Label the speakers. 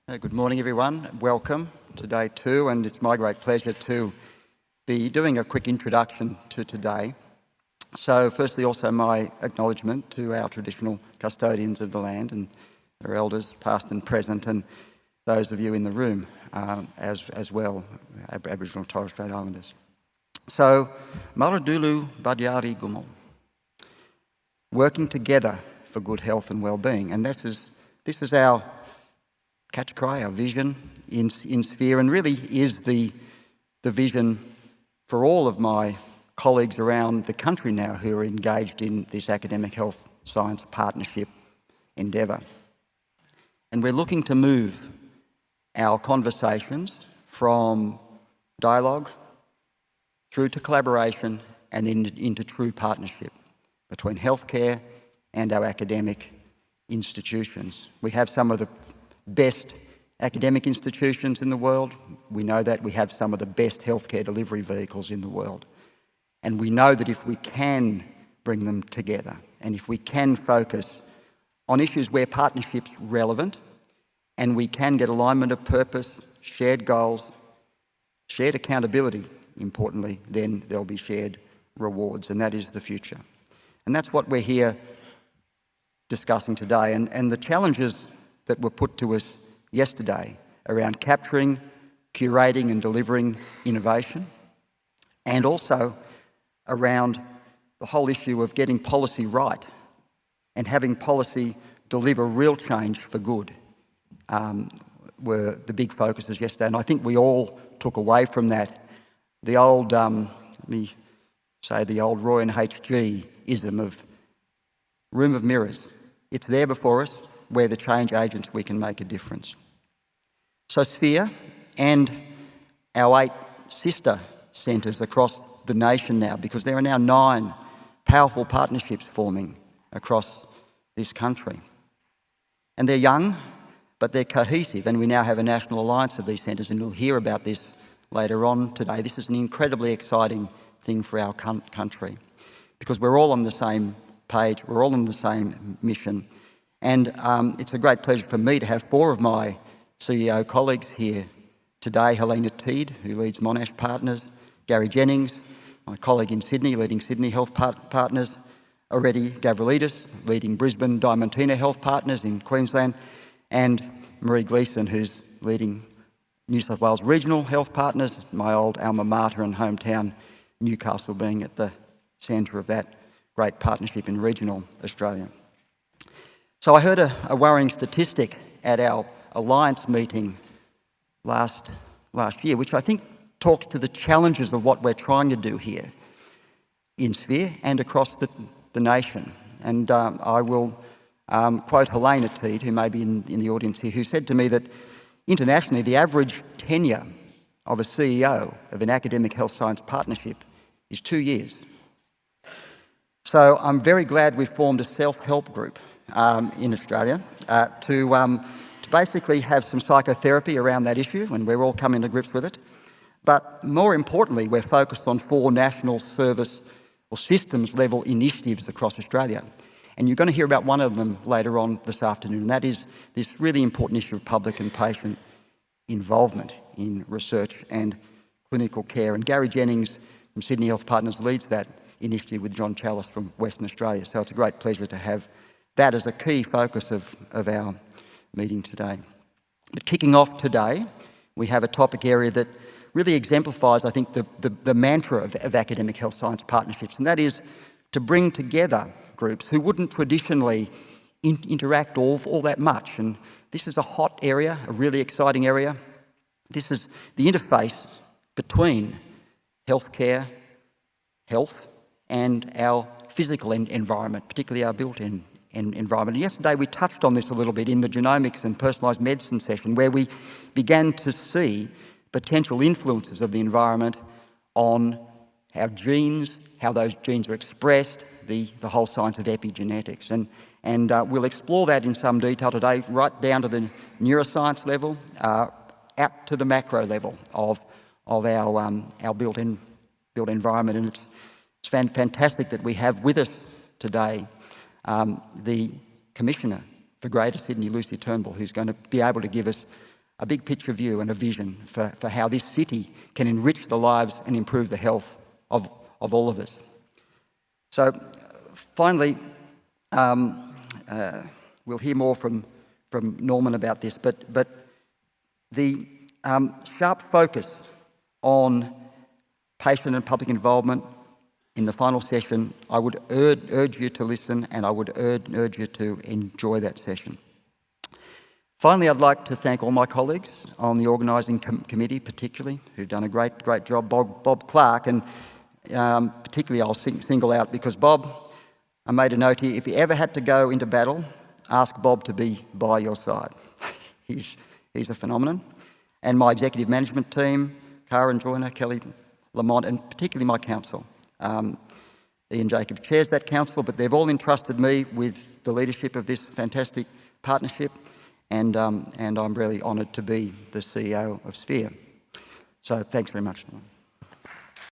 Speaker 1: Good morning, everyone. Welcome to day two, and it's my great pleasure to be doing a quick introduction to today. So firstly, also my acknowledgement to our traditional custodians of the land and their elders, past and present, and those of you in the room as well, Aboriginal and Torres Strait Islanders. So, Maradulu Badyari Gumul, working together for good health and well-being, and this is our catch cry, our vision in Sphere, and really is the vision for all of my colleagues around the country now who are engaged in this academic health science partnership endeavour. And we're looking to move our conversations from dialogue through to collaboration and then into true partnership between healthcare and our academic institutions. We have some of the best academic institutions in the world. We know that we have some of the best healthcare delivery vehicles in the world. And we know that if we can bring them together and if we can focus on issues where partnership's relevant and we can get alignment of purpose, shared goals, shared accountability, importantly, then there'll be shared rewards, and that is the future. And that's what we're here discussing today. And the challenges that were put to us yesterday around capturing, curating and delivering innovation, and also around the whole issue of getting policy right and having policy deliver real change for good were the big focuses yesterday. And I think we all took away from that the old, let me say the old Roy and H.G.-ism of room of mirrors. It's there before us. We're the change agents, we can make a difference. So Sphere and our 8 sister centres across the nation now, because there are now 9 powerful partnerships forming across this country. And they're young, but they're cohesive, and we now have a national alliance of these centres, and we'll hear about this later on today. This is an incredibly exciting thing for our country, because we're all on the same page, we're all on the same mission. And it's a great pleasure for me to have 4 of my CEO colleagues here today. Helena Teed, who leads Monash Partners, Gary Jennings, my colleague in Sydney, leading Sydney Health Partners, Already Gavrilidis, leading Brisbane Diamantina Health Partners in Queensland, and Marie Gleeson, who's leading New South Wales Regional Health Partners, my old alma mater and hometown, Newcastle, being at the centre of that great partnership in regional Australia. So I heard a worrying statistic at our Alliance meeting last year, which I think talks to the challenges of what we're trying to do here in Sphere and across the nation. And I will quote Helena Teed, who may be in the audience here, who said to me that internationally the average tenure of a CEO of an academic health science partnership is 2 years. So I'm very glad we've formed a self-help group in Australia to basically have some psychotherapy around that issue, and we're all coming to grips with it. But more importantly, we're focused on 4 national service or systems level initiatives across Australia. And you're going to hear about one of them later on this afternoon, and that is this really important issue of public and patient involvement in research and clinical care. And Gary Jennings from Sydney Health Partners leads that initiative with John Chalice from Western Australia. So it's a great pleasure to have that as a key focus of our meeting today. But kicking off today, we have a topic area that really exemplifies, I think, the mantra of academic health science partnerships, and that is to bring together groups who wouldn't traditionally interact all that much. And this is a hot area, a really exciting area. This is the interface between healthcare, health, and our physical environment, particularly our built-in environment. And yesterday we touched on this a little bit in the genomics and personalised medicine session, where we began to see potential influences of the environment on our genes, how those genes are expressed, the whole science of epigenetics. And we'll explore that in some detail today, right down to the neuroscience level, out to the macro level of our built environment. And it's fantastic that we have with us today the Commissioner for Greater Sydney, Lucy Turnbull, who's going to be able to give us a big picture view and a vision for how this city can enrich the lives and improve the health of all of us. So finally, we'll hear more from Norman about this, but the sharp focus on patient and public involvement in the final session, I would urge you to listen, and I would urge you to enjoy that session. Finally, I'd like to thank all my colleagues on the organising committee, particularly, who've done a great job. Bob Clark, and particularly I'll single out, because Bob, I made a note here, if you ever had to go into battle, ask Bob to be by your side. He's a phenomenon. And my executive management team, Karen Joyner, Kelly Lamont, and particularly my council. Ian Jacob chairs that council, but they've all entrusted me with the leadership of this fantastic partnership, and I'm really honoured to be the CEO of Sphere. So thanks very much, Norman.